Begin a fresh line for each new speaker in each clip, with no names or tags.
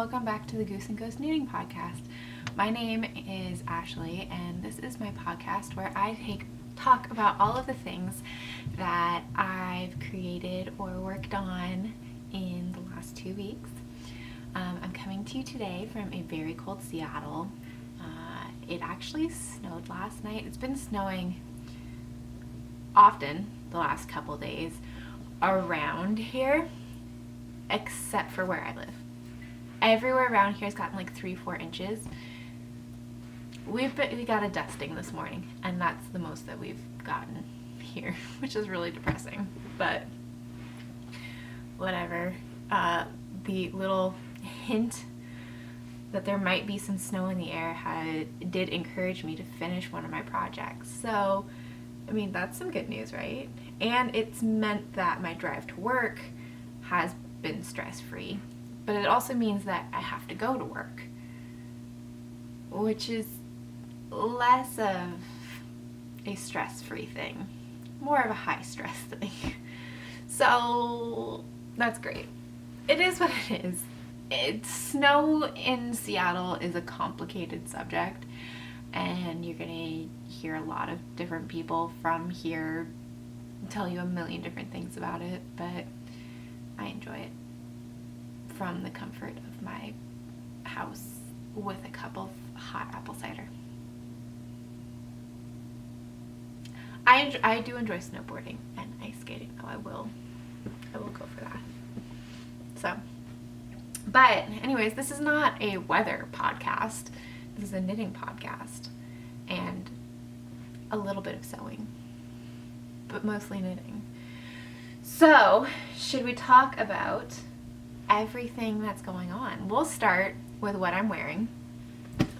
welcome back to the Goose and Ghost Knitting Podcast. My name is Ashley, and this is my podcast where I talk about all of the things that I've created or worked on in the last 2 weeks. I'm coming to you today from a very cold Seattle. It actually snowed last night. It's been snowing often the last couple days around here, except for where I live. Everywhere around here has gotten like 3-4 inches. We got a dusting this morning, and that's the most that we've gotten here, which is really depressing, but whatever. The little hint that there might be some snow in the air did encourage me to finish one of my projects. So, I mean, that's some good news, right? And it's meant that my drive to work has been stress-free, but it also means that I have to go to work, which is less of a stress-free thing, more of a high-stress thing. So that's great. It is what it is. Snow in Seattle is a complicated subject, and you're going to hear a lot of different people from here tell you a million different things about it, but I enjoy it from the comfort of my house with a cup of hot apple cider. I do enjoy snowboarding and ice skating, though I will go for that. So, but anyways, this is not a weather podcast. This is a knitting podcast and a little bit of sewing, but mostly knitting. So, should we talk about everything that's going on? We'll start with what I'm wearing.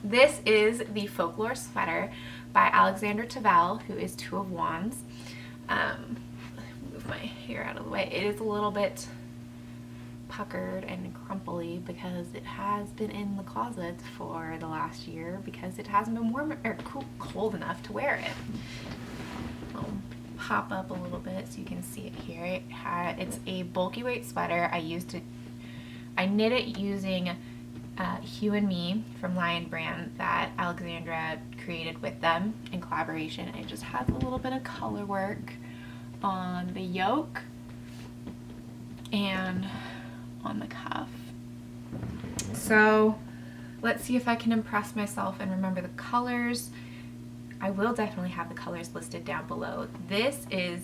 This is the Folklore Sweater by Alexandra Twill, who is Two of Wands. Move my hair out of the way. It is a little bit puckered and crumply because it has been in the closet for the last year because it hasn't been warm or cold enough to wear it. I'll pop up a little bit so you can see it here. It's a bulky weight sweater. I knit it using Hue and Me from Lion brand that Alexandra created with them in collaboration. It just has a little bit of color work on the yoke and on the cuff. So let's see if I can impress myself and remember the colors. I will definitely have the colors listed down below. This is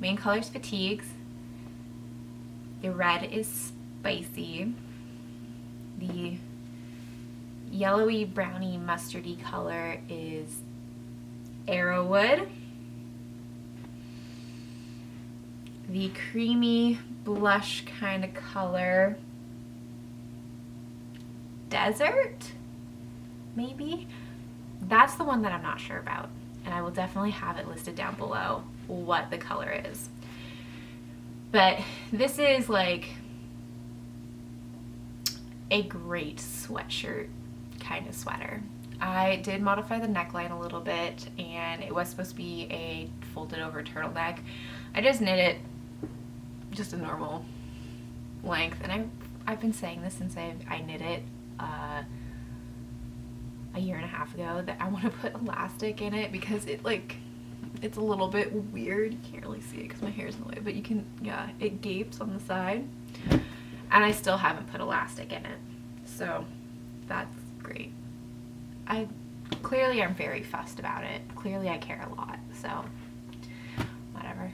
main colors Fatigues. The red is Spicy. The yellowy browny mustardy color is Arrowwood. The creamy blush kind of color, Desert, maybe? That's the one that I'm not sure about, and I will definitely have it listed down below what the color is. But this is like a great sweatshirt kind of sweater. I did modify the neckline a little bit, and it was supposed to be a folded over turtleneck. I just knit it just a normal length, and I've been saying this since I knit it a year and a half ago that I want to put elastic in it because it's a little bit weird. You can't really see it because my hair's in the way, but you can, yeah, it gapes on the side, and I still haven't put elastic in it, so that's great. Clearly I'm very fussed about it. Clearly I care a lot, so whatever.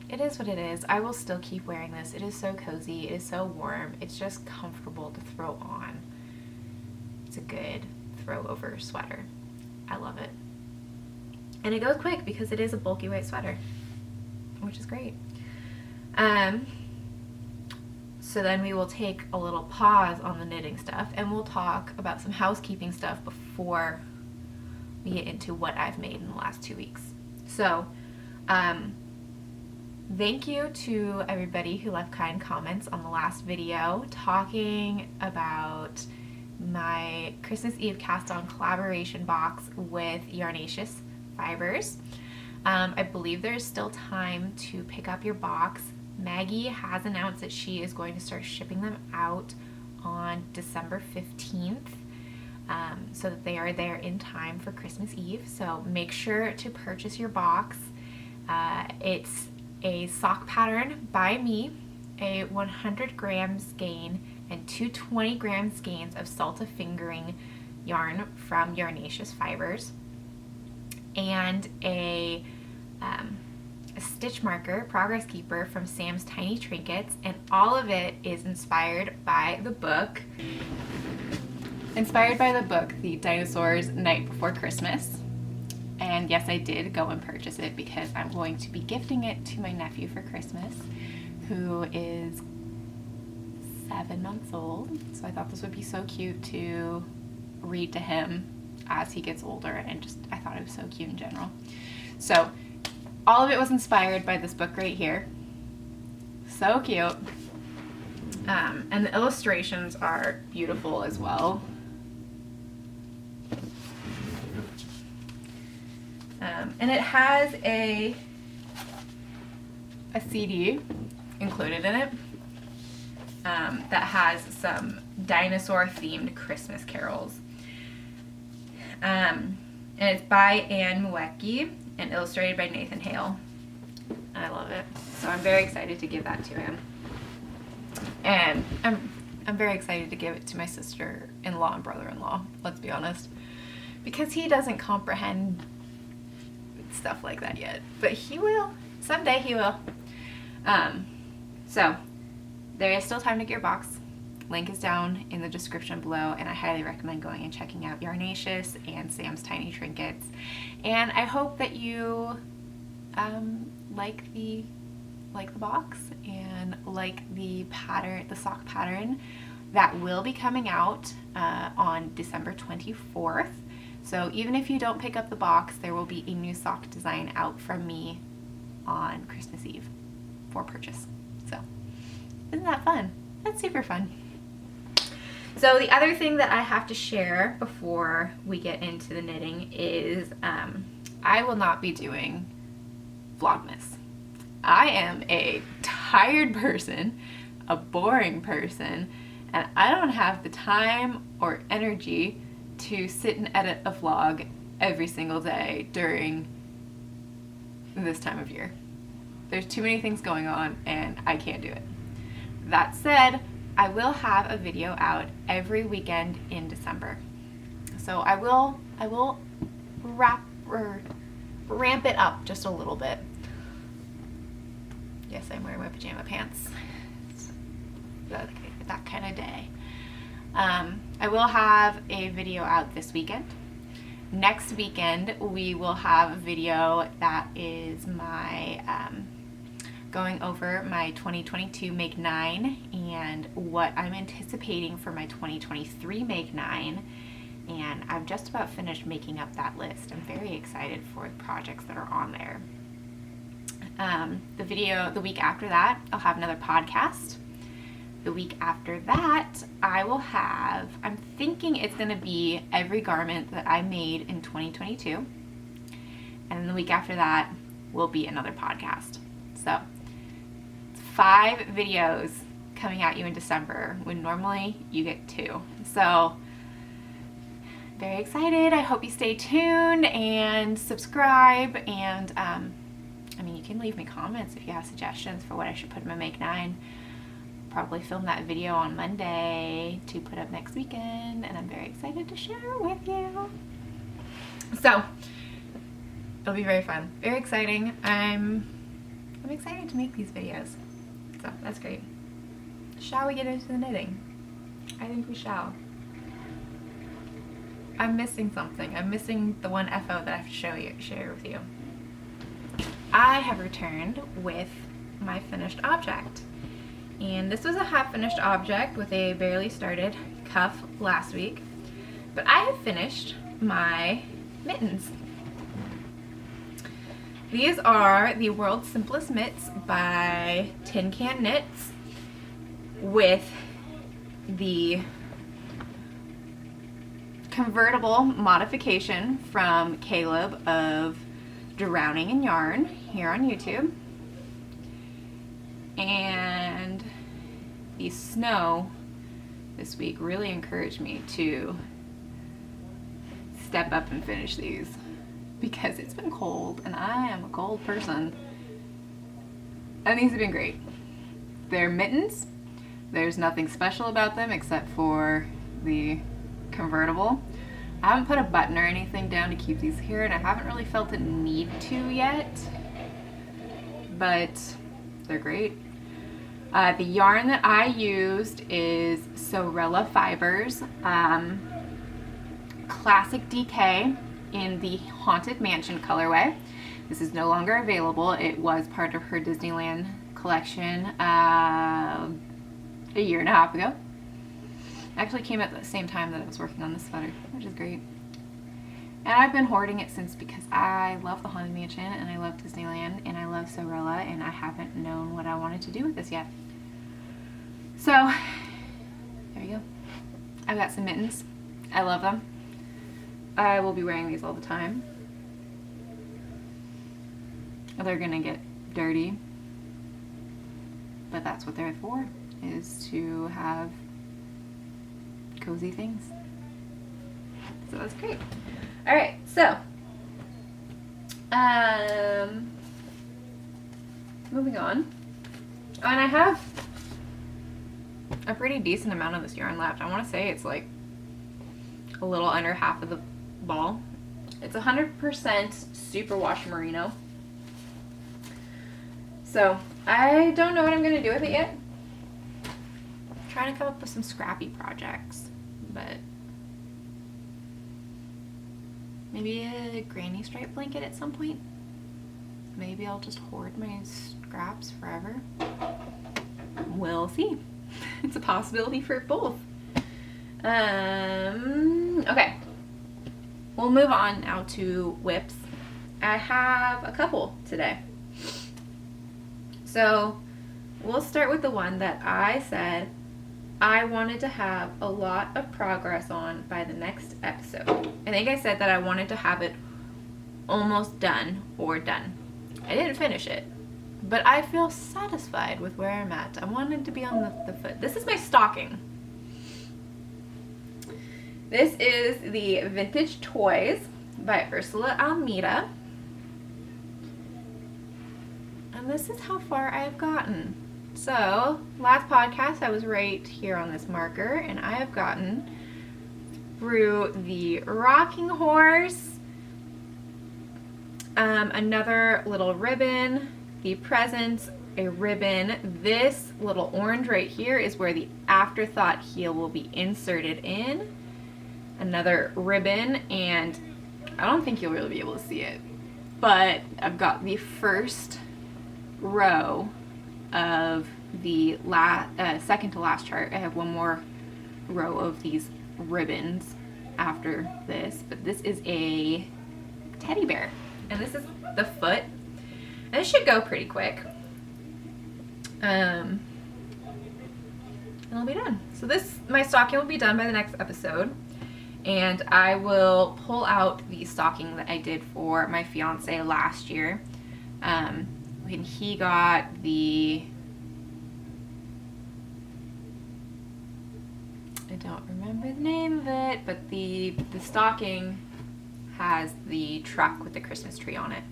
It is what it is. I will still keep wearing this. It is so cozy. It is so warm. It's just comfortable to throw on. It's a good throw over sweater. I love it. And it goes quick because it is a bulky weight sweater, which is great. So then we will take a little pause on the knitting stuff, and we'll talk about some housekeeping stuff before we get into what I've made in the last 2 weeks. So, thank you to everybody who left kind comments on the last video talking about my Christmas Eve cast on collaboration box with Yarnaceous Fibers. I believe there's still time to pick up your box. Maggie has announced that she is going to start shipping them out on December 15th, so that they are there in time for Christmas Eve. So make sure to purchase your box. It's a sock pattern by me, a 100 grams skein, and two 20 gram skeins of Salta fingering yarn from Yarnaceous Fibers, and a stitch marker, Progress Keeper, from Sam's Tiny Trinkets, and all of it is inspired by the book. The Dinosaurs Night Before Christmas. And yes, I did go and purchase it because I'm going to be gifting it to my nephew for Christmas, who is 7 months old. So I thought this would be so cute to read to him as he gets older, and just I thought it was so cute in general. So all of it was inspired by this book right here. So cute. And the illustrations are beautiful as well. And it has a CD included in it that has some dinosaur themed Christmas carols. And it's by Anne Muecki and illustrated by Nathan Hale. I love it. So I'm very excited to give that to him. And I'm very excited to give it to my sister-in-law and brother-in-law, let's be honest. Because he doesn't comprehend stuff like that yet. But he will. Someday he will. So there is still time to get your box. Link is down in the description below, and I highly recommend going and checking out Yarnaceous and Sam's Tiny Trinkets. And I hope that you like the box and like the pattern, the sock pattern that will be coming out on December 24th. So even if you don't pick up the box, there will be a new sock design out from me on Christmas Eve for purchase. So isn't that fun? That's super fun. So the other thing that I have to share before we get into the knitting is I will not be doing Vlogmas. I am a tired person, a boring person, and I don't have the time or energy to sit and edit a vlog every single day during this time of year. There's too many things going on and I can't do it. That said, I will have a video out every weekend in December. So I will ramp it up just a little bit. Yes, I'm wearing my pajama pants. It's that kind of day. I will have a video out this weekend. Next weekend we will have a video that is my going over my 2022 Make 9 and what I'm anticipating for my 2023 Make 9. And I've just about finished making up that list. I'm very excited for the projects that are on there. The week after that, I'll have another podcast. The week after that, I'm thinking it's going to be every garment that I made in 2022. And then the week after that will be another podcast. So it's 5 videos coming at you in December when normally you get 2. So very excited. I hope you stay tuned and subscribe. And you can leave me comments if you have suggestions for what I should put in my Make 9. Probably film that video on Monday to put up next weekend, and I'm very excited to share it with you. So it'll be very fun, very exciting. I'm excited to make these videos, so that's great. Shall we get into the knitting? I think we shall. I'm missing something. I'm missing the one FO that I have to share with you. I have returned with my finished object. And this was a half finished object with a barely started cuff last week. But I have finished my mittens. These are the World's Simplest Mitts by Tin Can Knits with the convertible modification from Caleb of Drowning in Yarn here on YouTube, and the snow this week really encouraged me to step up and finish these because it's been cold and I am a cold person. And these have been great. They're mittens. There's nothing special about them except for the convertible. I haven't put a button or anything down to keep these here, and I haven't really felt a need to yet, but they're great. The yarn that I used is Sewrella Fibers, Classic DK in the Haunted Mansion colorway. This is no longer available. It was part of her Disneyland collection a year and a half ago. Actually came at the same time that I was working on this sweater, which is great. And I've been hoarding it since because I love the Haunted Mansion and I love Disneyland and I love Sewrella, and I haven't known what I wanted to do with this yet. So, there you go. I've got some mittens. I love them. I will be wearing these all the time. They're gonna get dirty, but that's what they're for, is to have cozy things. So that's great. All right, so moving on. Oh, and I have a pretty decent amount of this yarn left. I want to say it's like a little under half of the ball. It's 100% superwash merino. So I don't know what I'm going to do with it yet. I'm trying to come up with some scrappy projects, but maybe a granny stripe blanket at some point. Maybe I'll just hoard my scraps forever. We'll see. It's a possibility for both. Okay. We'll move on now to whips. I have a couple today. So we'll start with the one that I said I wanted to have a lot of progress on by the next episode. I think I said that I wanted to have it almost done or done. I didn't finish it, but I feel satisfied with where I'm at. I wanted to be on the foot. This is my stocking. This is the Vintage Toys by Ursula Almeida. And this is how far I've gotten. So, last podcast I was right here on this marker, and I have gotten through the rocking horse, another little ribbon, the presents, a ribbon. This little orange right here is where the afterthought heel will be inserted in. Another ribbon, and I don't think you'll really be able to see it, but I've got the first row of the second to last chart. I have one more row of these ribbons after this, but this is a teddy bear, and this is the foot, and it should go pretty quick. And I'll be done. So my stocking will be done by the next episode, and I will pull out the stocking that I did for my fiance last year. When he got I don't remember the name of it, but the stocking has the truck with the Christmas tree on it.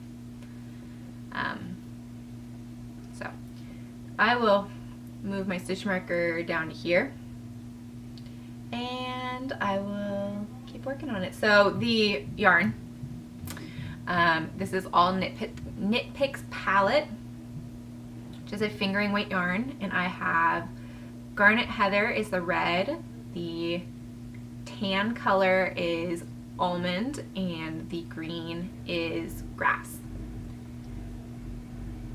So I will move my stitch marker down to here, and I will keep working on it. So the yarn, this is all Knit Picks palette, which is a fingering weight yarn, and I have Garnet Heather is the red, the tan color is almond, and the green is grass.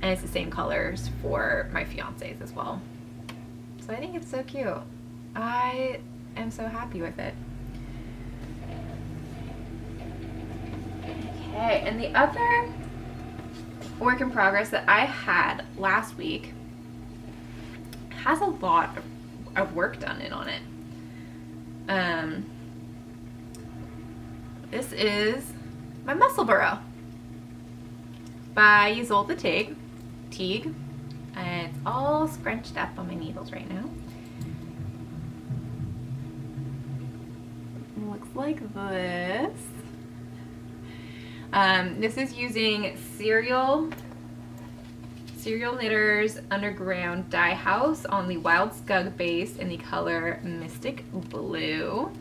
And it's the same colors for my fiance's as well. So I think it's so cute. I am so happy with it. Okay, and the other work in progress that I had last week has a lot of work done in on it. This is my Muscle Burrow by Isolde Teague, and it's all scrunched up on my needles right now. like this. This is using Cereal Knitters Underground Dye House on the Wild Skug base in the color Mystic Blue.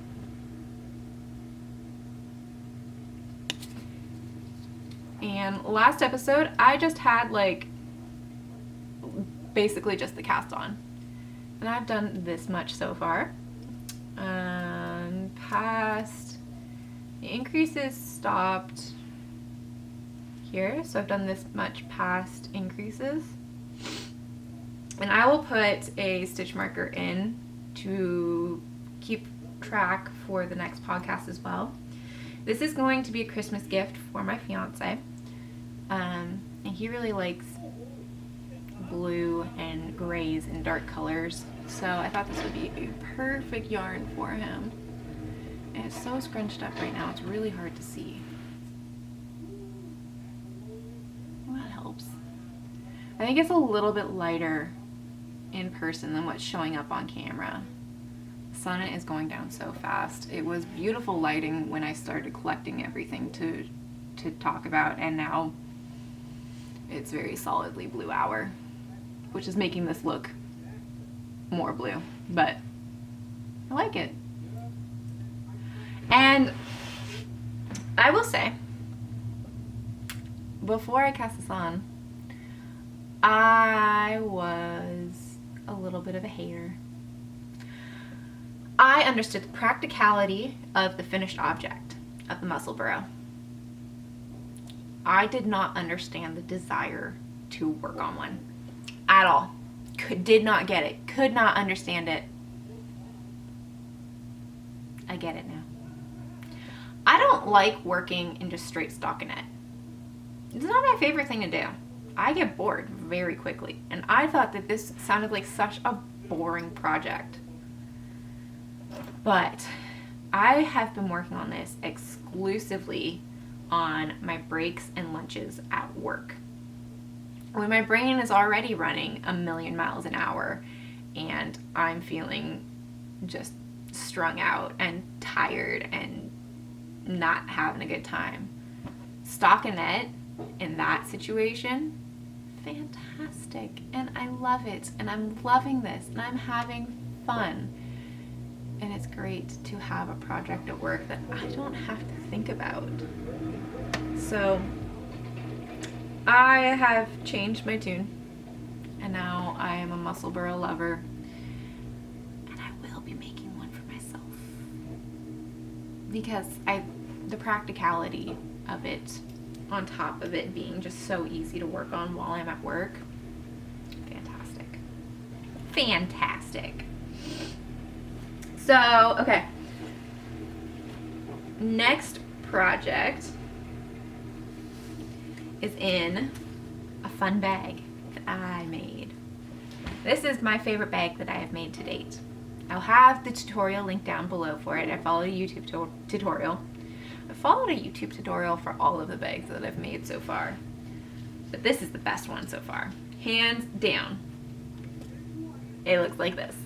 And last episode, I just had like basically just the cast on. And I've done this much so far. Past, the increases stopped here, so I've done this much past increases. And I will put a stitch marker in to keep track for the next podcast as well. This is going to be a Christmas gift for my fiance. And he really likes blue and grays and dark colors, so I thought this would be a perfect yarn for him. And it's so scrunched up right now, it's really hard to see. Well, that helps. I think it's a little bit lighter in person than what's showing up on camera. The sun is going down so fast. It was beautiful lighting when I started collecting everything to talk about, and now it's very solidly blue hour, which is making this look more blue, but I like it. And I will say, before I cast this on, I was a little bit of a hater. I understood the practicality of the finished object of the muscle burrow. I did not understand the desire to work on one at all. Did not get it. Could not understand it. I get it now. I don't like working in just straight stockinette. It's not my favorite thing to do. I get bored very quickly, and I thought that this sounded like such a boring project. But I have been working on this exclusively on my breaks and lunches at work, when my brain is already running a million miles an hour and I'm feeling just strung out and tired and not having a good time. Stockinette in that situation, fantastic, and I love it, and I'm loving this, and I'm having fun. And it's great to have a project at work that I don't have to think about. So I have changed my tune, and now I am a muscle burrow lover, and I will be making one for myself because the practicality of it, on top of it being just so easy to work on while I'm at work, fantastic. So, okay, next project is in a fun bag that I made. This is my favorite bag that I have made to date. I'll have the tutorial linked down below for it. I followed a YouTube tutorial. I followed a YouTube tutorial for all of the bags that I've made so far, but this is the best one so far, hands down. It looks like this.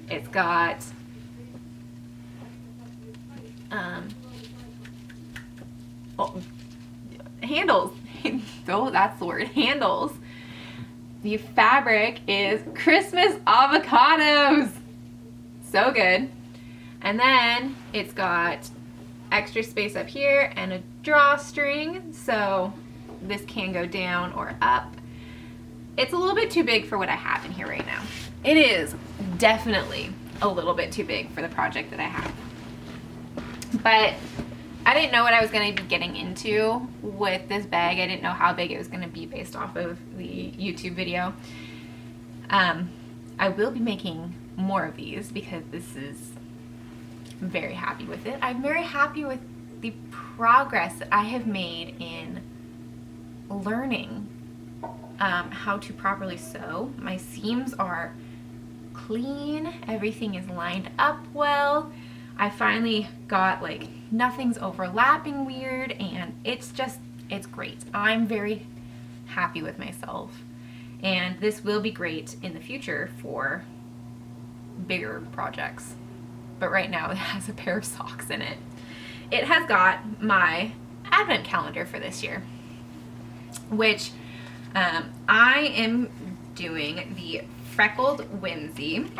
It's got handles. Oh, that's the word, handles. The fabric is Christmas avocados. So good. And then it's got extra space up here and a drawstring, so this can go down or up. It's a little bit too big for what I have in here right now. It is definitely a little bit too big for the project that I have. But I didn't know what I was going to be getting into with this bag. I didn't know how big it was going to be based off of the YouTube video. I will be making more of these because I'm very happy with it. I'm very happy with the progress that I have made in learning how to properly sew. My seams are clean. Everything is lined up well. I finally got like nothing's overlapping weird, and it's great. I'm very happy with myself, and this will be great in the future for bigger projects. but right now it has a pair of socks in it. It has got my advent calendar for this year, which I am doing the Freckled Whimsy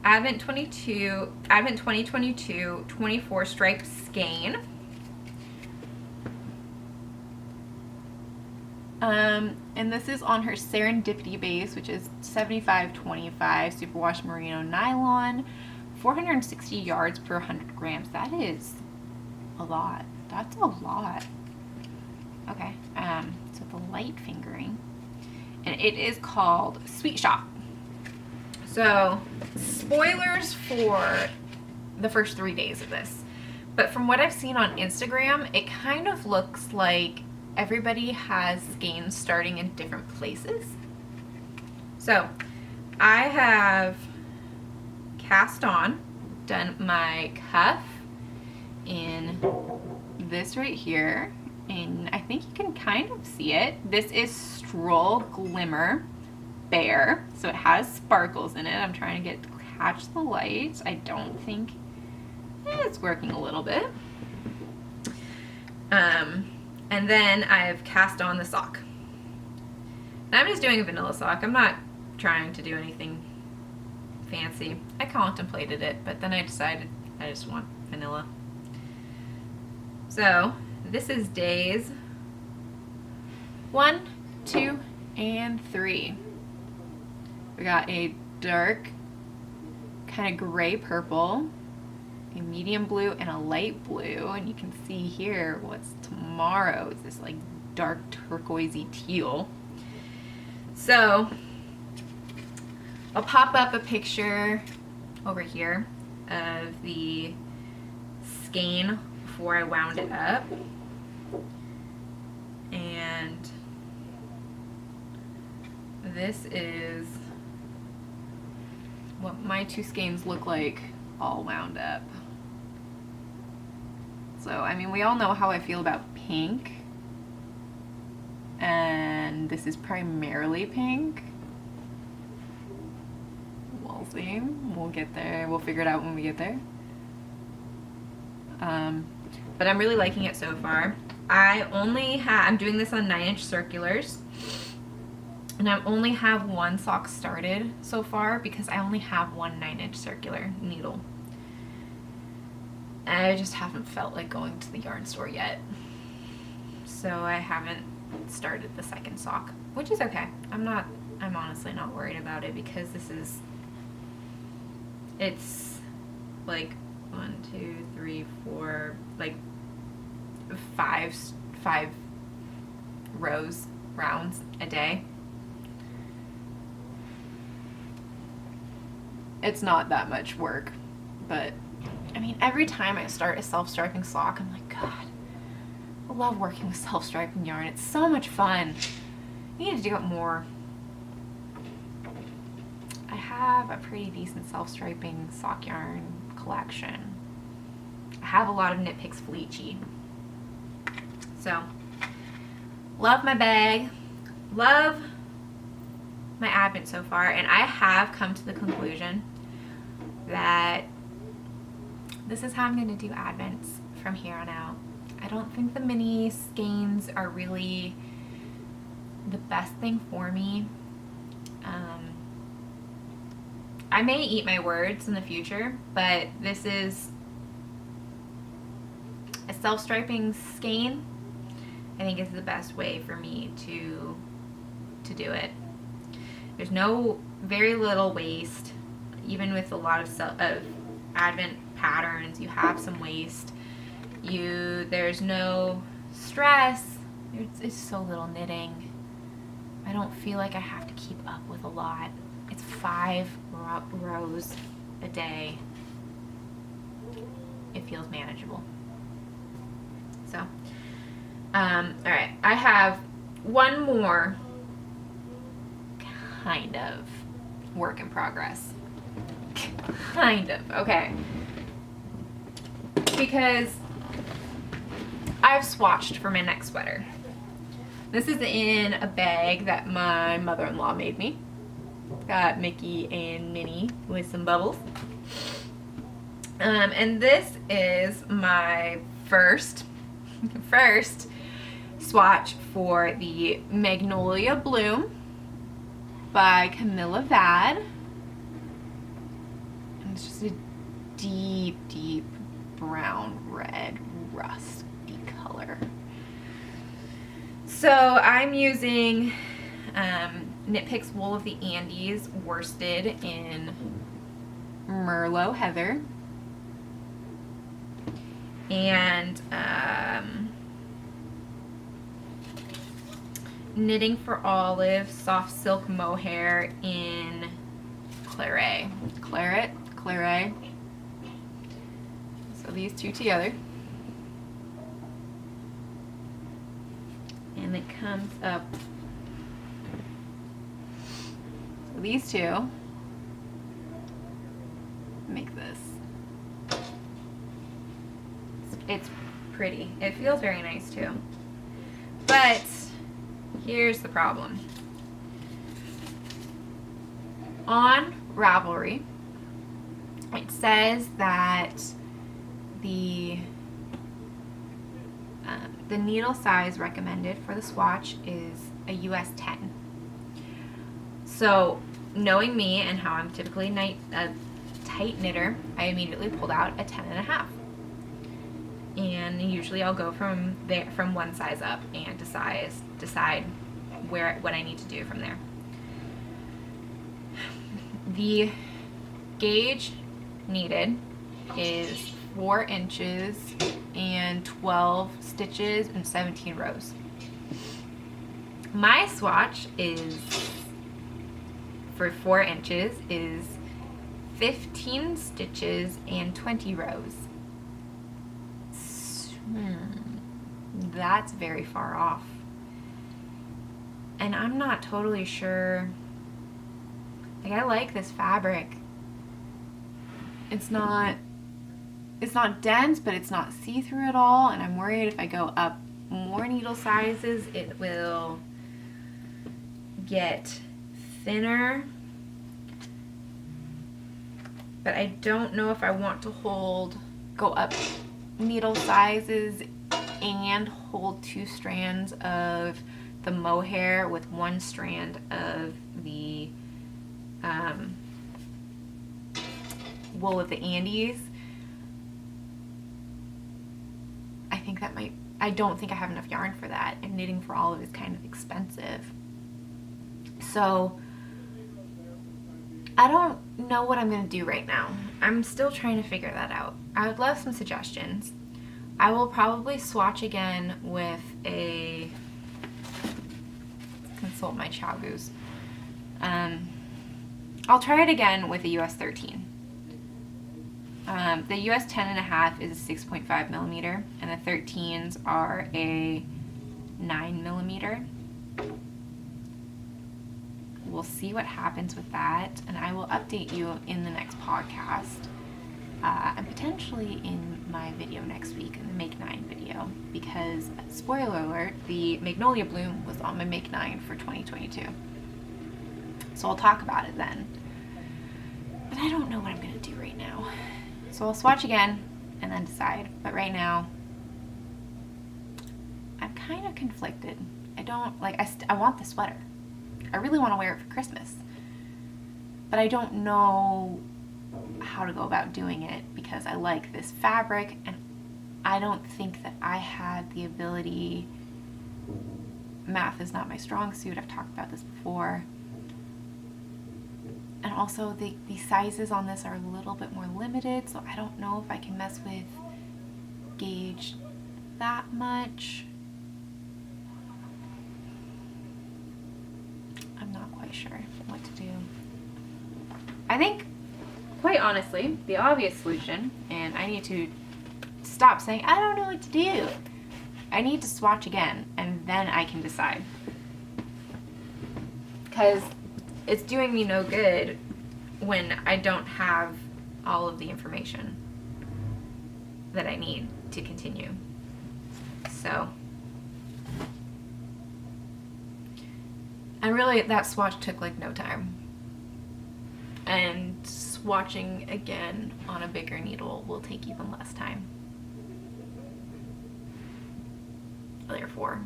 Advent 2022 24 stripe skein. And this is on her Serendipity base, which is 75/25 superwash merino nylon, 460 yards per 100 grams. That is a lot. That's a lot. Okay, so the light fingering, and it is called Sweet Shop. So, spoilers for the first 3 days of this, but from what I've seen on Instagram, it kind of looks like everybody has skeins starting in different places. So, I have cast on, done my cuff in this right here, and I think you can kind of see it. This is Stroll Glimmer Bear, so it has sparkles in it. I'm trying to catch the light. I don't think it's working a little bit. And then I've cast on the sock. And I'm just doing a vanilla sock. I'm not trying to do anything fancy. I contemplated it, but then I decided I just want vanilla. So this is days 1, 2, and 3. We got a dark kind of gray purple, a medium blue, and a light blue, and you can see here what's tomorrow is this like dark turquoisey teal. So I'll pop up a picture over here of the skein before I wound it up, and this is what my two skeins look like all wound up. So, I mean, we all know how I feel about pink, and this is primarily pink. We'll see. We'll get there. We'll figure it out when we get there. But I'm really liking it so far. I'm doing this on 9-inch circulars, and I only have one sock started so far because I only have one 9-inch circular needle. I just haven't felt like going to the yarn store yet. So I haven't started the second sock, which is okay. I'm honestly not worried about it because it's like 1, 2, 3, 4, like five rounds a day. It's not that much work, but I mean, every time I start a self-striping sock, I'm like, God, I love working with self-striping yarn. It's so much fun. I need to do it more. I have a pretty decent self-striping sock yarn collection. I have a lot of Knit Picks Fleechy. So, love my bag. Love my advent so far, and I have come to the conclusion that this is how I'm going to do advents from here on out. I don't think the mini skeins are really the best thing for me. I may eat my words in the future, but this is a self-striping skein. I think is the best way for me to do it. There's very little waste, even with a lot of advent patterns. You have some waste. There's no stress. It's so little knitting. I don't feel like I have to keep up with a lot. It's 5 rows a day. It feels manageable. So, all right, I have one more kind of work in progress. Kind of, okay. Because I've swatched for my next sweater. This is in a bag that my mother-in-law made me. Got Mickey and Minnie with some bubbles. And this is my first swatch for the Magnolia Bloom by Camilla Vad. And it's just a deep, deep brown red rusty color. So I'm using Knit Picks Wool of the Andes worsted in Merlot Heather, and Knitting for Olive soft silk mohair in Claret. So these two together. And it comes up. So these two make this. It's pretty. It feels very nice too. But here's the problem. On Ravelry, it says that the needle size recommended for the swatch is a US 10. So, knowing me and how I'm typically a tight knitter, I immediately pulled out a 10.5. And usually I'll go from one size up and decide what I need to do from there. The gauge needed is 4 inches and 12 stitches and 17 rows. My swatch is, for 4 inches, is 15 stitches and 20 rows. That's very far off. And I'm not totally sure. Like, I like this fabric. It's not dense, but it's not see-through at all, and I'm worried if I go up more needle sizes, it will get thinner. But I don't know if I want to go up needle sizes and hold 2 strands of the mohair with 1 strand of the wool of the Andes. I don't think I have enough yarn for that, and Knitting for Olive is kind of expensive. So I don't know what I'm going to do right now. I'm still trying to figure that out. I would love some suggestions. I will probably swatch again with consult my Chow Goose. I'll try it again with a US 13. The US 10.5 is a 6.5 millimeter, and the 13s are a 9 millimeter. We'll see what happens with that, and I will update you in the next podcast, and potentially in my video next week, in the Make 9 video, because, spoiler alert, the Magnolia Bloom was on my Make 9 for 2022. So I'll talk about it then. But I don't know what I'm going to do right now. So I'll swatch again and then decide. But right now, I'm kind of conflicted. I want the sweater. I really want to wear it for Christmas. But I don't know how to go about doing it because I like this fabric, and I don't think that I had the ability. Math is not my strong suit. I've talked about this before. And also the sizes on this are a little bit more limited, so I don't know if I can mess with gauge that much. I'm not quite sure what to do. I think, quite honestly, the obvious solution, and I need to stop saying, I don't know what to do. I need to swatch again, and then I can decide. Because it's doing me no good when I don't have all of the information that I need to continue. So, and really that swatch took like no time. and swatching again on a bigger needle will take even less time. Therefore,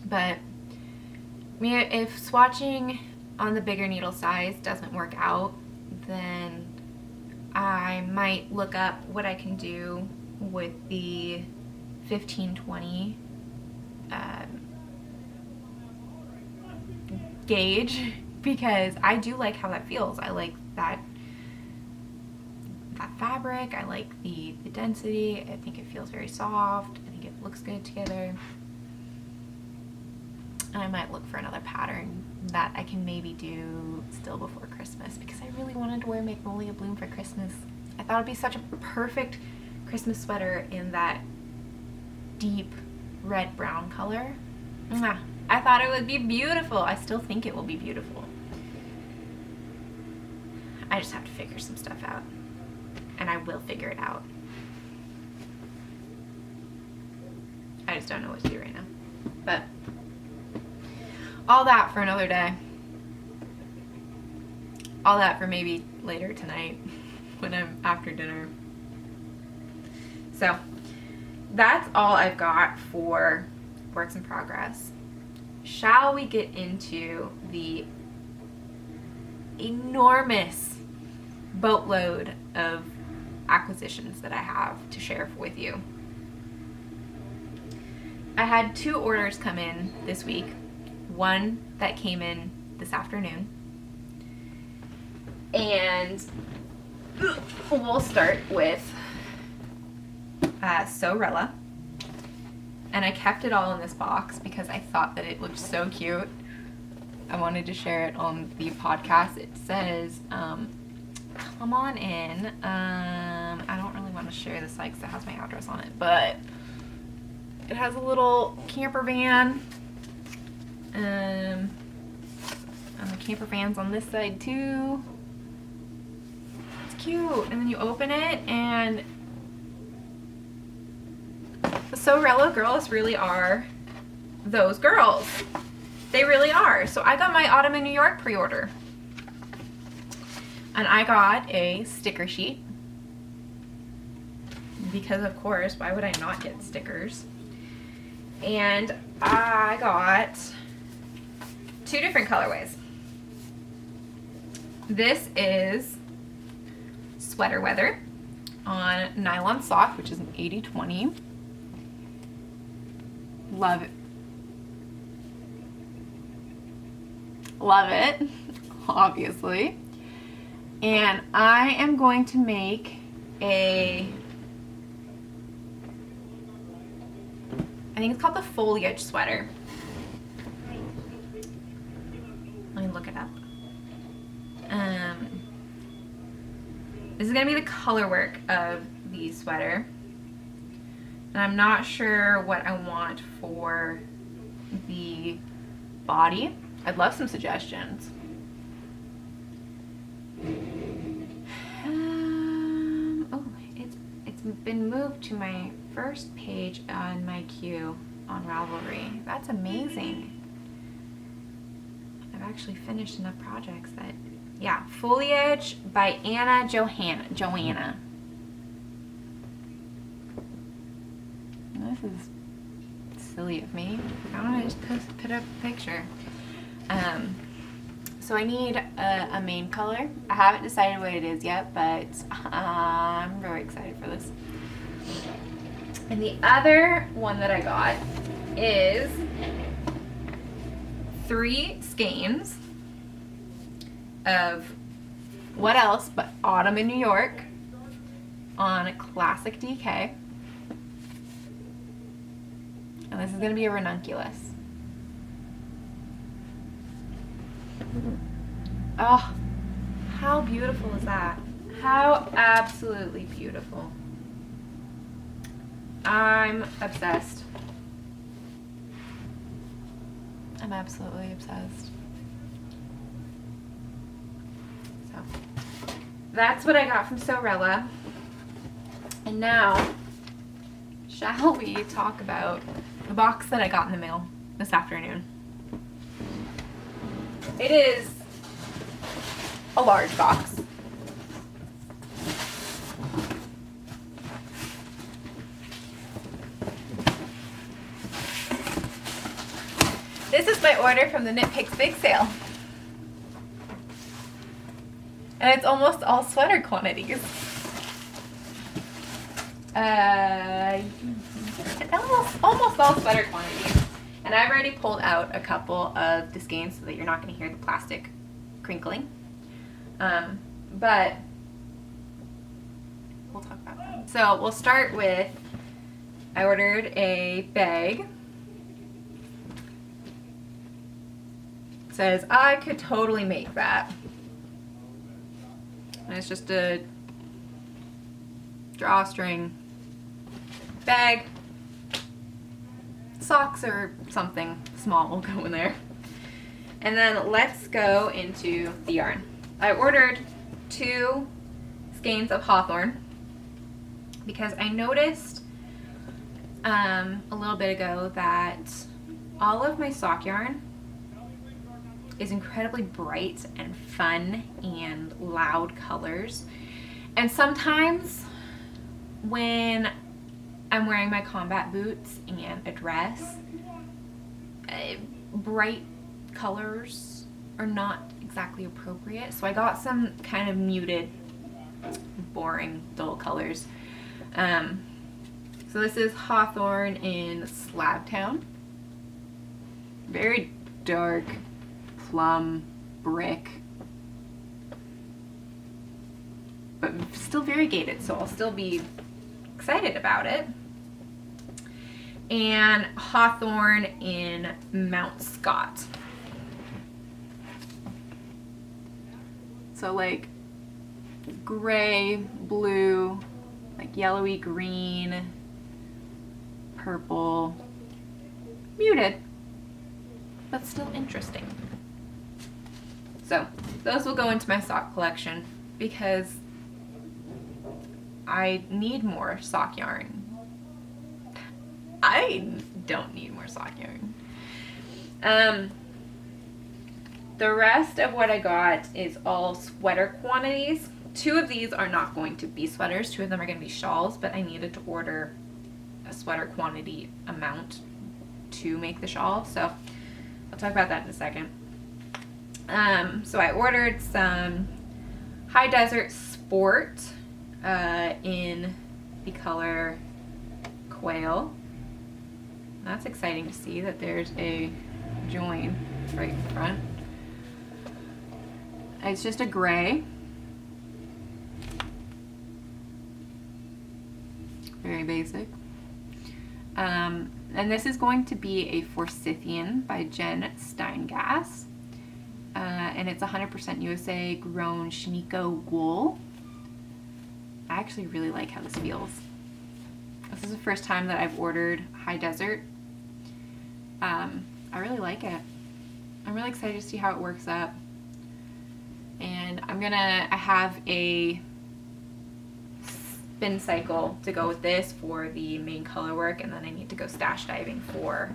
but I mean, if swatching on the bigger needle size doesn't work out, then I might look up what I can do with the 1520 gauge, because I do like how that feels. I like that fabric. I like the density. I think it feels very soft. I think it looks good together. And I might look for another pattern that I can maybe do still before Christmas, because I really wanted to wear Magnolia Bloom for Christmas. I thought it'd be such a perfect Christmas sweater in that deep red brown color. I thought it would be beautiful. I still think it will be beautiful. I just have to figure some stuff out, and I will figure it out. I just don't know what to do right now. But all that for another day. All that for maybe later tonight when I'm after dinner. So that's all I've got for works in progress. Shall we get into the enormous boatload of acquisitions that I have to share with you? I had 2 orders come in this week. One that came in this afternoon. And we'll start with Sewrella. And I kept it all in this box because I thought that it looked so cute. I wanted to share it on the podcast. It says, come on in. I don't really want to share the site because it has my address on it, but it has a little camper van. And the camper van's on this side too. It's cute. And then you open it, and the Sewrella girls really are those girls. They really are. So I got my Autumn in New York pre-order. And I got a sticker sheet. Because of course, why would I not get stickers? And I got 2 different colorways. This is Sweater Weather on Nylon Sock, which is an 80/20. Love it. Love it, obviously. And I am going to make I think it's called the foliage sweater. Let me look it up. This is going to be the color work of the sweater. And I'm not sure what I want for the body. I'd love some suggestions. Oh, it's been moved to my first page on my queue on Ravelry. That's amazing. I've actually finished enough projects that, yeah, Foliage by Joanna. This is silly of me. I want to just put up a picture. So I need a main color. I haven't decided what it is yet, but I'm very excited for this. And the other one that I got is 3 skeins of what else but Autumn in New York on Classic DK. And this is going to be a ranunculus. Oh, how beautiful is that? How absolutely beautiful. I'm obsessed. I'm absolutely obsessed. So, that's what I got from Sewrella. And now, shall we talk about the box that I got in the mail this afternoon? It is a large box. This is my order from the Knit Picks Big Sale. And it's almost all sweater quantities. Almost all sweater quantities. And I've already pulled out a couple of the skeins so that you're not going to hear the plastic crinkling. But we'll talk about them. So we'll start with, I ordered a bag. It says, I could totally make that. And it's just a drawstring bag. Socks or something small will go in there. And then let's go into the yarn. I ordered 2 skeins of Hawthorne because I noticed a little bit ago that all of my sock yarn is incredibly bright and fun and loud colors. And sometimes when I'm wearing my combat boots and a dress, bright colors are not exactly appropriate. So I got some kind of muted, boring, dull colors. So this is Hawthorne in Slabtown. Very dark plum brick, but still variegated, so I'll still be excited about it. And Hawthorne in Mount Scott. So like gray, blue, like yellowy green, purple, muted, but still interesting. So those will go into my sock collection because I need more sock yarn. I don't need more sock yarn. The rest of what I got is all sweater quantities. 2 of these are not going to be sweaters. 2 of them are going to be shawls, but I needed to order a sweater quantity amount to make the shawl. So I'll talk about that in a second. So I ordered some High Desert Sport in the color Quail. That's exciting to see that there's a join right in front. It's just a gray. Very basic. And this is going to be a Forsythian by Jen Steingass. And it's 100% USA grown Shiniko wool. I actually really like how this feels. This is the first time that I've ordered High Desert. I really like it. I'm really excited to see how it works up. And I have a spin cycle to go with this for the main color work, and then I need to go stash diving for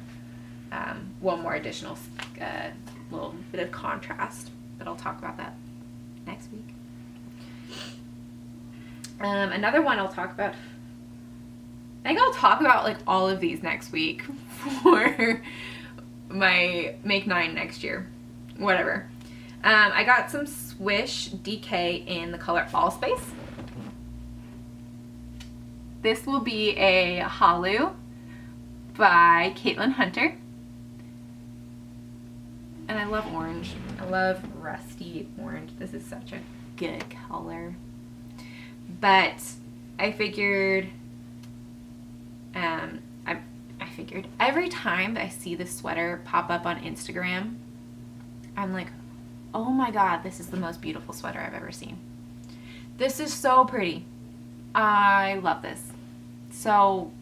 one more additional little bit of contrast, but I'll talk about that next week. Another one I'll talk about, I think I'll talk about like all of these next week for my Make 9 next year, whatever. I got some Swish DK in the color Allspice. This will be a Halu by Caitlin Hunter. And I love orange. I love rusty orange. This is such a good color. But I figured, I figured every time that I see this sweater pop up on Instagram, I'm like, oh my god, this is the most beautiful sweater I've ever seen. This is so pretty. I love this. So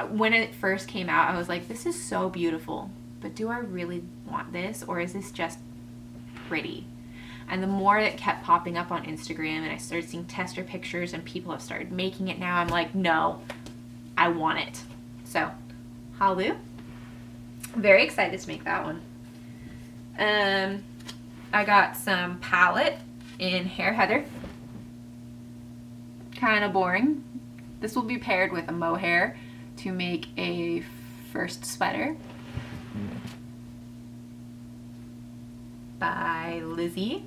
when it first came out, I was like, this is so beautiful, but do I really want this, or is this just pretty? And the more it kept popping up on Instagram and I started seeing tester pictures and people have started making it now, I'm like, no, I want it. So, Halu. Very excited to make that one. I got some palette in Hare Heather. Kind of boring. This will be paired with a mohair to make a first sweater by Lizzie.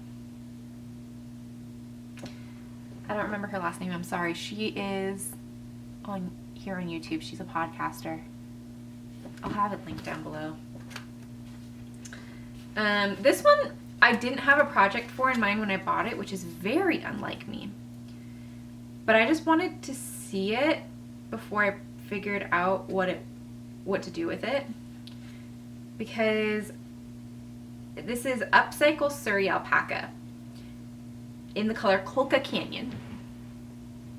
I don't remember her last name, I'm sorry. She is here on YouTube. She's a podcaster. I'll have it linked down below. This one I didn't have a project for in mind when I bought it, which is very unlike me. But I just wanted to see it before I figured out what to do with it. Because this is Upcycle Suri Alpaca in the color Colca Canyon.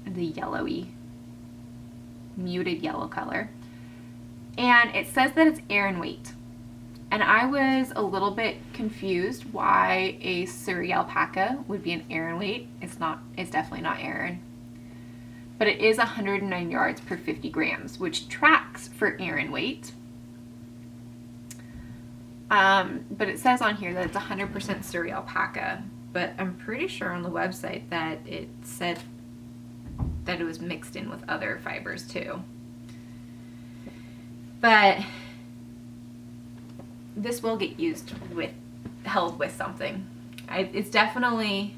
The yellowy, muted yellow color. And it says that it's Aran weight. And I was a little bit confused why a Suri alpaca would be an Aran weight. It's definitely not Aran. But it is 109 yards per 50 grams, which tracks for Aran weight. But it says on here that it's 100% Suri alpaca. But I'm pretty sure on the website that it said that it was mixed in with other fibers too. But this will get held with something. It's definitely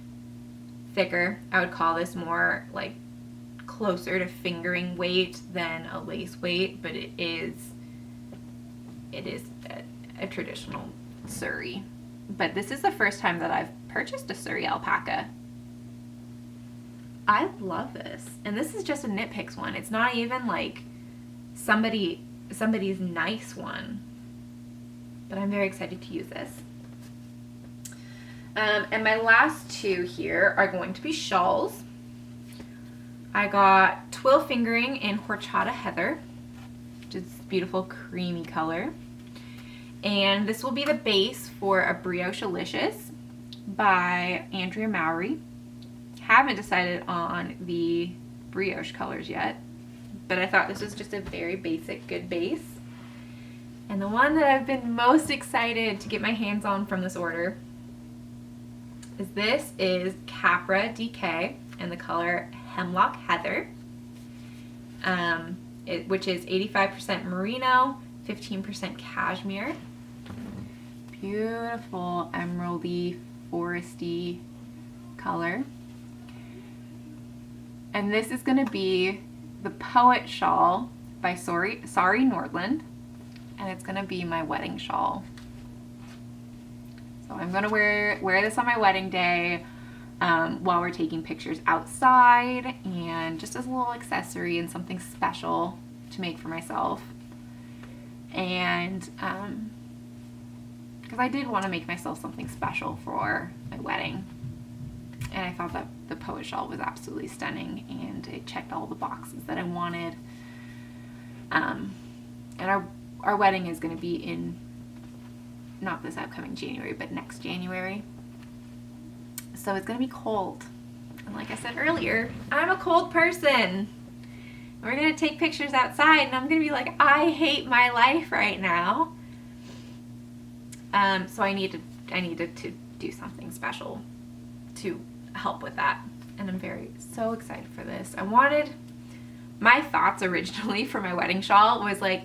thicker. I would call this more like closer to fingering weight than a lace weight, but it is a traditional Suri. But this is the first time that I've purchased a Suri alpaca. I love this. And this is just a Knit Picks one. It's not even like somebody's nice one. But I'm very excited to use this. And my last two here are going to be shawls. I got Twill Fingering in Horchata Heather, which is beautiful creamy color. And this will be the base for a Brioche-alicious by Andrea Mowry. Haven't decided on the brioche colors yet, but I thought this was just a very basic, good base. And the one that I've been most excited to get my hands on from this order is Capra DK in the color Hemlock Heather, which is 85% merino, 15% cashmere. Beautiful emeraldy, foresty color. And this is going to be the Poet Shawl by Suri Nordland. And it's going to be my wedding shawl. So I'm going to wear this on my wedding day while we're taking pictures outside, and just as a little accessory and something special to make for myself. And because I did want to make myself something special for my wedding. And I thought that the Poet Shawl was absolutely stunning, and it checked all the boxes that I wanted. And our wedding is going to be in, not this upcoming January, but next January. So it's going to be cold. And like I said earlier, I'm a cold person. We're going to take pictures outside, and I'm going to be like, I hate my life right now. So I needed to do something special to help with that. And I'm so excited for this. My thoughts originally for my wedding shawl was like,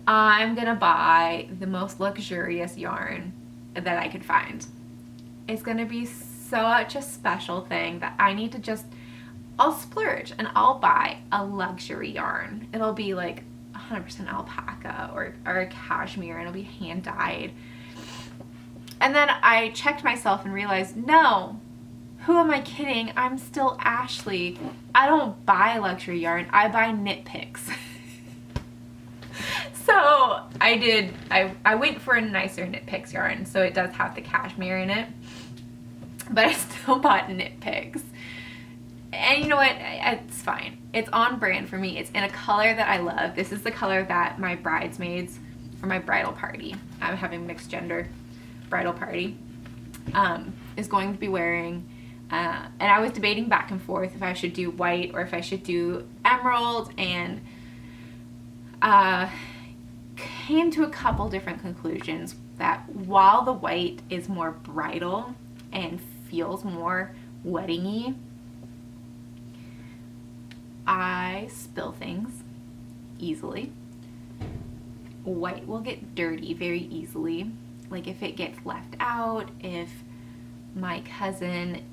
I'm gonna buy the most luxurious yarn that I could find. It's gonna be such a special thing that I'll splurge and I'll buy a luxury yarn. It'll be like 100% alpaca or a cashmere, and it'll be hand dyed. And then I checked myself and realized, no, who am I kidding? I'm still Ashley. I don't buy luxury yarn, I buy Knit Picks. So I went for a nicer Knit Picks yarn, so it does have the cashmere in it, but I still bought Knit Picks. And you know what, it's fine. It's on brand for me. It's in a color that I love. This is the color that my bridesmaids for my bridal party, I'm having mixed gender bridal party, is going to be wearing. And I was debating back and forth if I should do white or if I should do emerald, and came to a couple different conclusions that while the white is more bridal and feels more wedding-y. I spill things easily. White will get dirty very easily. Like if it gets left out, if my cousin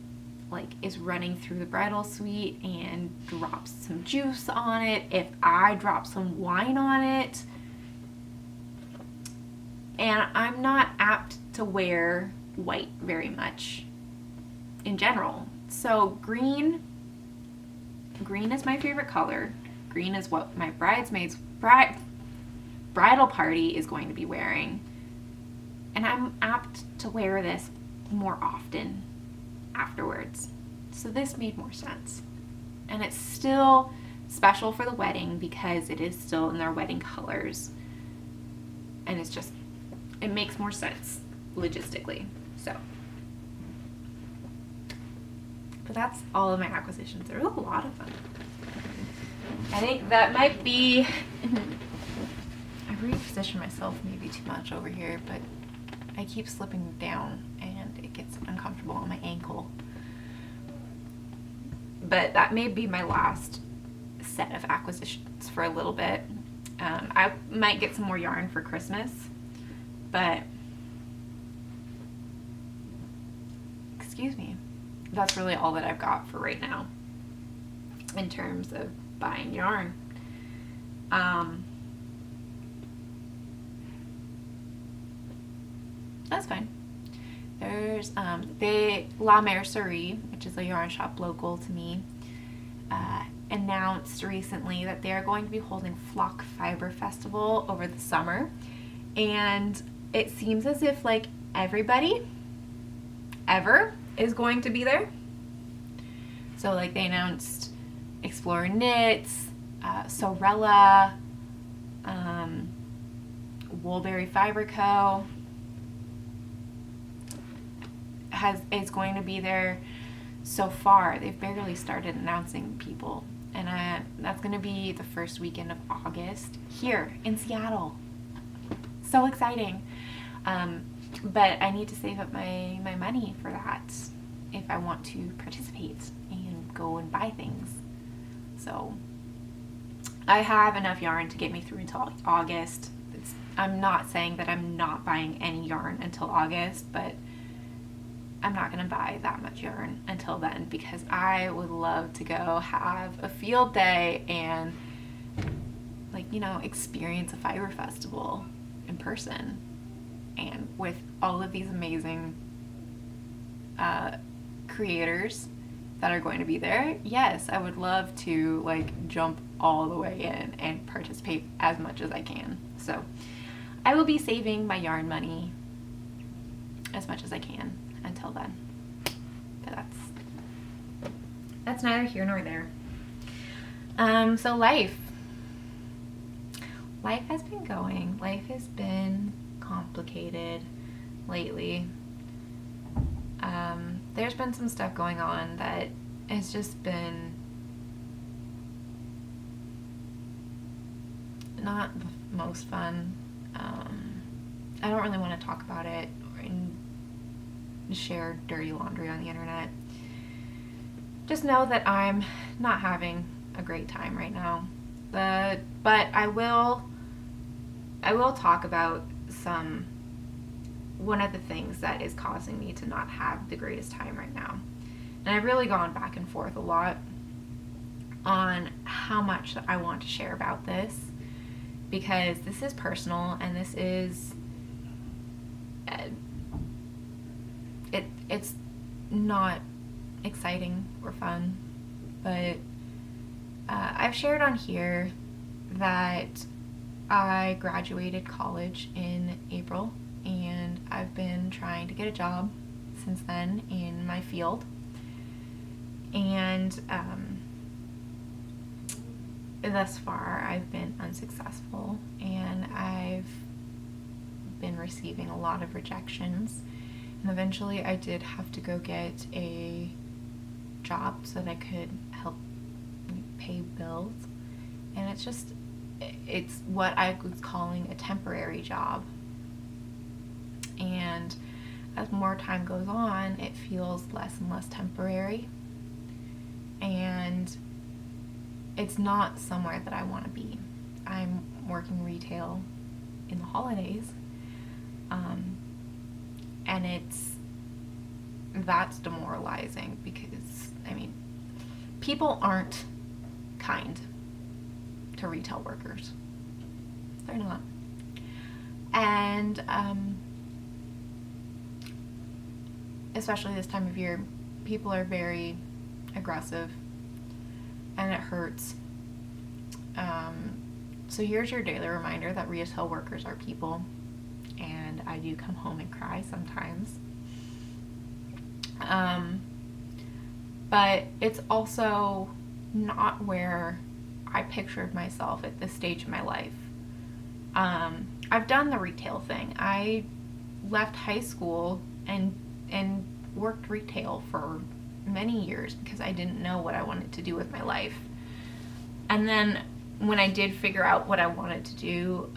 is running through the bridal suite and drops some juice on it, if I drop some wine on it. And I'm not apt to wear white very much in general. So green is my favorite color. Green is what my bridal party is going to be wearing. And I'm apt to wear this more often afterwards. So this made more sense. And it's still special for the wedding because it is still in their wedding colors. And it makes more sense logistically. So, but that's all of my acquisitions. There was a lot of them. I think that might be, I repositioned myself maybe too much over here, but I keep slipping down and it gets uncomfortable on my ankle. But that may be my last set of acquisitions for a little bit. I might get some more yarn for Christmas, but excuse me, that's really all that I've got for right now in terms of buying yarn. That's fine. There's the La Mer Suri, which is a yarn shop local to me, announced recently that they are going to be holding Flock Fiber Festival over the summer, and it seems as if everybody ever is going to be there. So they announced Explore Knits, Sewrella, Woolberry Fiber Co. is going to be there. So far, they've barely started announcing people, and that's going to be the first weekend of August here in Seattle. So exciting. But I need to save up my money for that if I want to participate and go and buy things. So I have enough yarn to get me through until August. I'm not saying that I'm not buying any yarn until August, but I'm not going to buy that much yarn until then because I would love to go have a field day and experience a fiber festival in person and with all of these amazing creators that are going to be there. Yes, I would love to jump all the way in and participate as much as I can. So I will be saving my yarn money as much as I can until then. But that's neither here nor there. So life has been going. Life has been complicated lately. There's been some stuff going on that has just been not the most fun. I don't really want to talk about it and share dirty laundry on the internet. Just know that I'm not having a great time right now. But I will talk about one of the things that is causing me to not have the greatest time right now. And I've really gone back and forth a lot on how much I want to share about this, because this is personal and this is it's not exciting or fun, but I've shared on here that I graduated college in April and I've been trying to get a job since then in my field, and thus far I've been unsuccessful and I've been receiving a lot of rejections, and eventually I did have to go get a job so that I could help pay bills, and it's what I was calling a temporary job. And as more time goes on, it feels less and less temporary, and it's not somewhere that I want to be. I'm working retail in the holidays, and that's demoralizing because, I mean, people aren't kind to retail workers. They're not. And especially this time of year, people are very aggressive, and it hurts. So here's your daily reminder that retail workers are people, and I do come home and cry sometimes. But it's also not where I pictured myself at this stage of my life. I've done the retail thing. I left high school and worked retail for many years because I didn't know what I wanted to do with my life. And then when I did figure out what I wanted to do,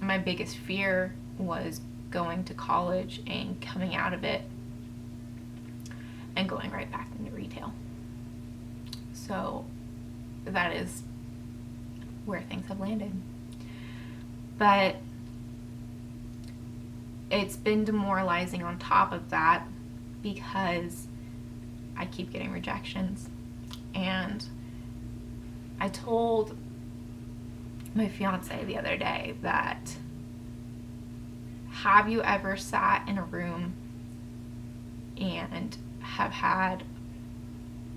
my biggest fear was going to college and coming out of it and going right back into retail. So that is where things have landed. But it's been demoralizing on top of that because I keep getting rejections. And I told my fiance the other day that, have you ever sat in a room and have had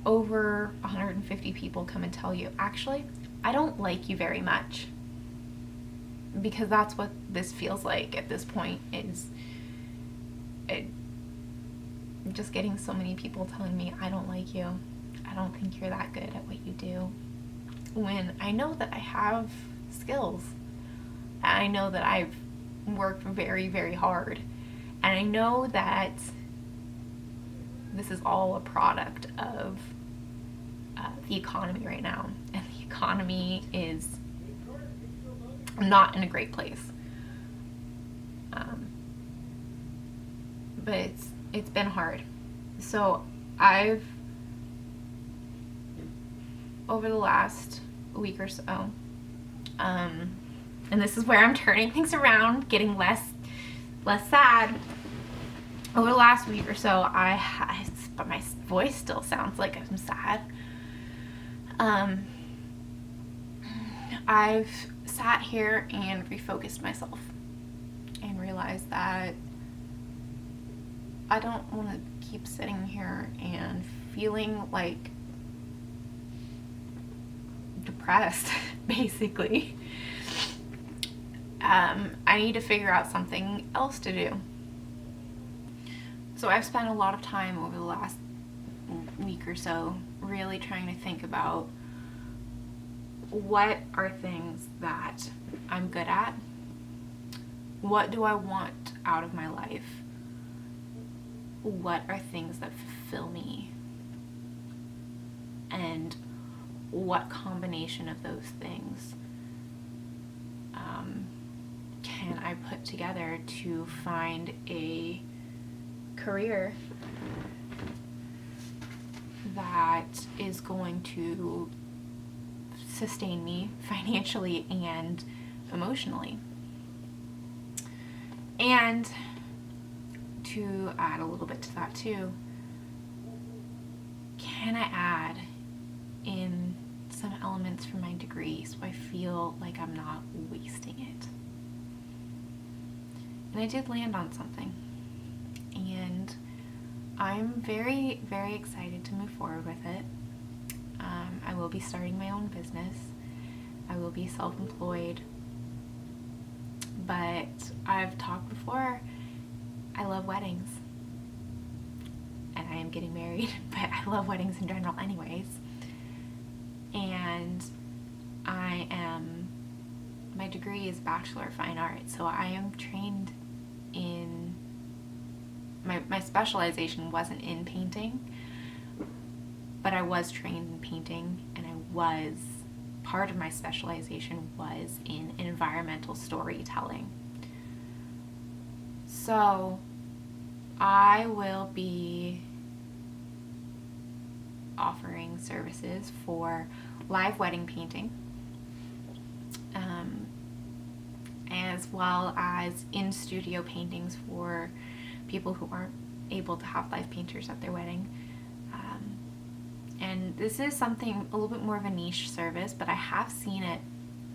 over 150 people come and tell you, actually, I don't like you very much? Because that's what this feels like at this point, is just getting so many people telling me, I don't like you. I don't think you're that good at what you do. When I know that I have skills. And I know that I've worked very, very hard. And I know that this is all a product of the economy right now. And the economy is not in a great place. But it's been hard. So I've, over the last week or so, and this is where I'm turning things around, getting less sad. Over the last week or so, but my voice still sounds like I'm sad. I've sat here and refocused myself and realized that I don't want to keep sitting here and feeling like depressed, basically. I need to figure out something else to do. So I've spent a lot of time over the last week or so really trying to think about what are things that I'm good at, what do I want out of my life, what are things that fulfill me, and what combination of those things can I put together to find a career that is going to sustain me financially and emotionally. And to add a little bit to that too, can I add in some elements from my degree so I feel like I'm not wasting it? And I did land on something, and I'm very, very excited to move forward with it. I will be starting my own business. I will be self-employed. But I've talked before, I love weddings. And I am getting married, but I love weddings in general anyways. And my degree is Bachelor of Fine Arts, so I am trained in, my specialization wasn't in painting, but I was trained in painting, and part of my specialization was in environmental storytelling. So I will be offering services for live wedding painting, as well as in-studio paintings for people who aren't able to have live painters at their wedding. And this is something a little bit more of a niche service, but I have seen it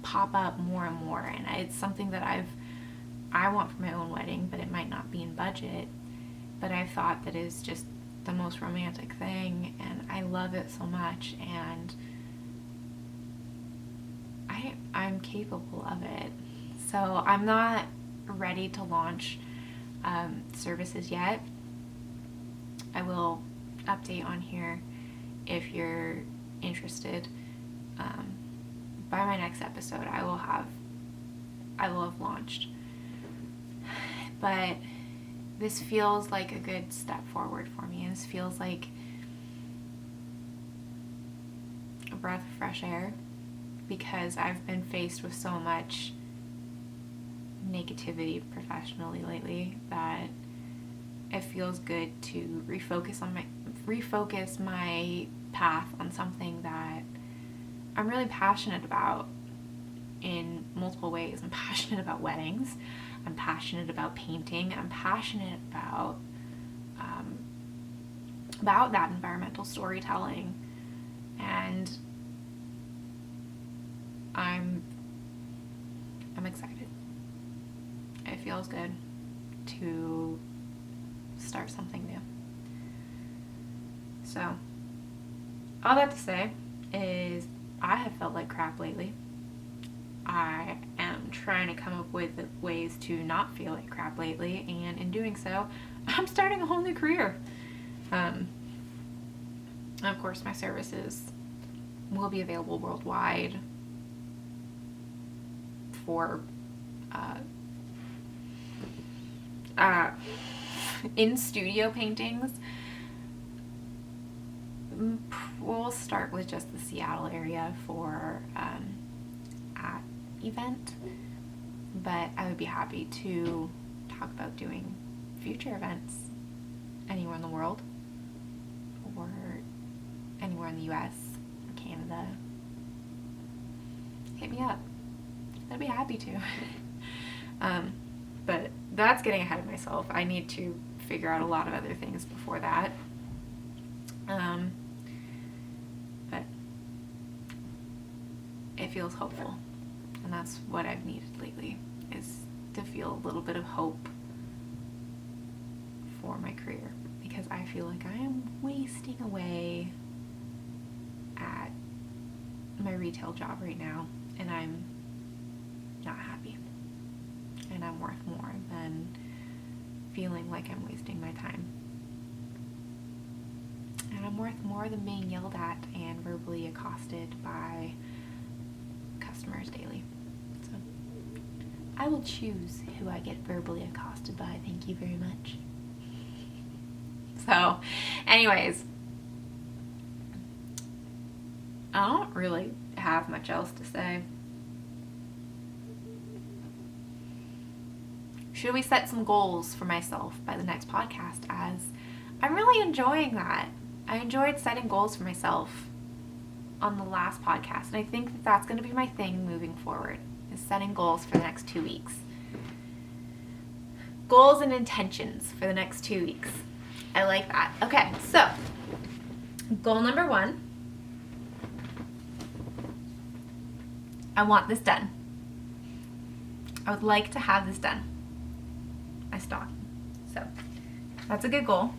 pop up more and more, and it's something that I want for my own wedding, but it might not be in budget. But I thought that is just the most romantic thing, and I love it so much, and I'm capable of it. So I'm not ready to launch services yet. I will update on here if you're interested. By my next episode, I will have launched. But this feels like a good step forward for me. This feels like a breath of fresh air, because I've been faced with so much negativity professionally lately that it feels good to refocus my path on something that I'm really passionate about in multiple ways. I'm passionate about weddings. I'm passionate about painting. I'm passionate about that environmental storytelling, and I'm excited. It feels good to start something new. So, all that to say is I have felt like crap lately. I am trying to come up with ways to not feel like crap lately, and in doing so, I'm starting a whole new career. Of course, my services will be available worldwide for in-studio paintings. We'll start with just the Seattle area for at event, but I would be happy to talk about doing future events anywhere in the world, or anywhere in the US or Canada. Hit me up. I'd be happy to. But that's getting ahead of myself. I need to figure out a lot of other things before that. But it feels hopeful, and that's what I've needed lately, is to feel a little bit of hope for my career, because I feel like I am wasting away at my retail job right now, and I'm not happy, and I'm worth more than feeling like I'm wasting my time. And I'm worth more than being yelled at and verbally accosted by customers daily. So I will choose who I get verbally accosted by. Thank you very much. So, anyways, I don't really have much else to say. Should we set some goals for myself by the next podcast, as I'm really enjoying that. I enjoyed setting goals for myself on the last podcast, and I think that that's going to be my thing moving forward, is setting goals for the next 2 weeks. Goals and intentions for the next 2 weeks. I like that. Okay, so goal number 1. I want this done. I would like to have this done. My stocking. So that's a good goal.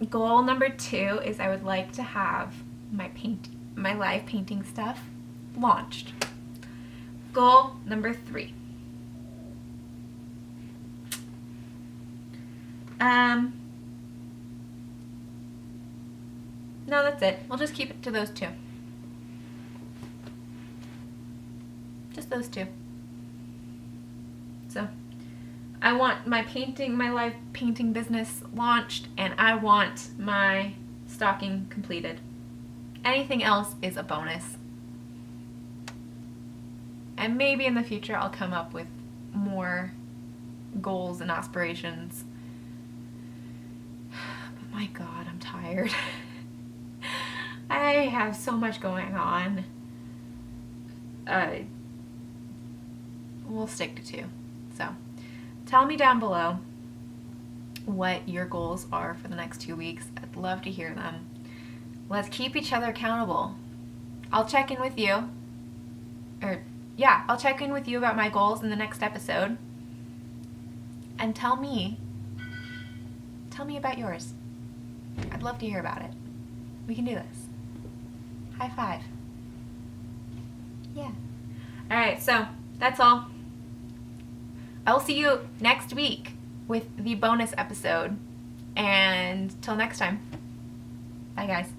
Goal number 2 is I would like to have my live painting stuff launched. Goal number 3. No, that's it. We'll just keep it to those 2. Just those 2. So I want my live painting business launched, and I want my stocking completed. Anything else is a bonus. And maybe in the future I'll come up with more goals and aspirations. But my God, I'm tired. I have so much going on. We'll stick to 2. So tell me down below what your goals are for the next 2 weeks. I'd love to hear them. Let's keep each other accountable. I'll check in with you. I'll check in with you about my goals in the next episode. And tell me about yours. I'd love to hear about it. We can do this. High five. Yeah. All right, so that's all. I will see you next week with the bonus episode. And till next time. Bye, guys.